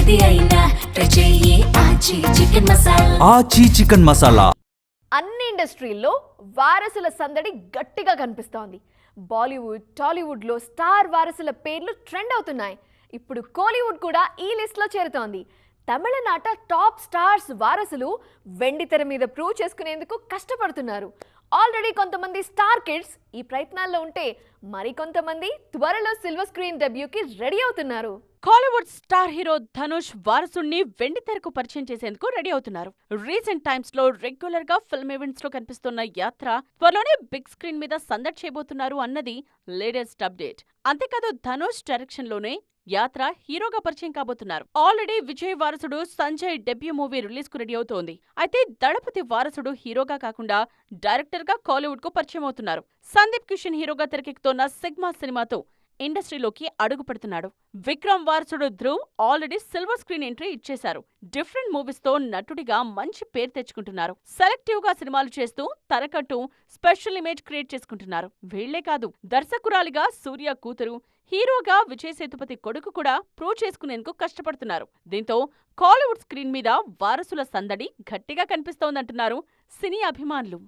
ఏది అయినా ట్రై చెయ్యి ఆచి చికెన్ మసాలా. ఆచి చికెన్ మసాలా. అన్ని ఇండస్ట్రీల్లో వారసుల సందడి గట్టిగా కనిపిస్తోంది. బాలీవుడ్, టాలీవుడ్లో స్టార్ వారసుల పేర్లు ట్రెండ్ అవుతున్నాయి. ఇప్పుడు కోలీవుడ్ కూడా ఈ లిస్ట్లో చేరుతోంది. తమిళనాట టాప్ స్టార్స్ వారసులు వెండి తెర మీద ప్రూవ్ చేసుకునేందుకు కష్టపడుతున్నారు. ఆల్రెడీ కొంతమంది స్టార్ కిడ్స్ ఈ ప్రయత్నాల్లో ఉంటే మరికొంతమంది త్వరలో సిల్వర్ స్క్రీన్ డెబ్యూకి రెడీ అవుతున్నారు. కాలీవుడ్ స్టార్ హీరో ధనుష్ వారసుణ్ణి వెండి తెరకు పరిచయం చేసేందుకు రెడీ అవుతున్నారు. రీసెంట్ టైమ్స్ లో రెగ్యులర్ గా ఫిల్మ్ ఈవెంట్స్ లో కనిపిస్తున్న యాత్ర త్వరలోనే బిగ్ స్క్రీన్ మీద సందడి చేయబోతున్నారు అన్నది లేటెస్ట్ అప్డేట్. అంతేకాదు ధనుష్ డైరెక్షన్ లోనే యాత్ర హీరోగా పరిచయం కాబోతున్నారు. ఆల్రెడీ విజయ్ వారసుడు సంజయ్ డెబ్యూ మూవీ రిలీజ్ కు రెడీ అవుతోంది. అయితే దళపతి వారసుడు హీరోగా కాకుండా డైరెక్టర్ గా కాలీవుడ్ కు పరిచయం అవుతున్నారు. సందీప్ కిషన్ హీరోగా తెరకెక్కుతోన్న సిగ్మా సినిమాతో ఇండస్ట్రీలోకి అడుగు పెడుతున్నాడు. విక్రమ్ వారసుడు Dhruv already silver screen entry ఇచ్చేశారు. డిఫరెంట్ మూవీస్ తో నటుడిగా మంచి పేరు తెచ్చుకుంటున్నారు. సెలెక్టివ్ గా సినిమాలు చేస్తూ తనకంటూ స్పెషల్ ఇమేజ్ క్రియేట్ చేసుకుంటున్నారు. వీళ్లే కాదు, దర్శకురాలిగా సూర్య కూతురు, హీరోగా విజయ్ సేతుపతి కొడుకు కూడా ప్రూవ్ చేసుకునేందుకు కష్టపడుతున్నారు. దీంతో కాలీవుడ్ స్క్రీన్ మీద వారసుల సందడి గట్టిగా కనిపిస్తోందంటున్నారు సినీ అభిమానులు.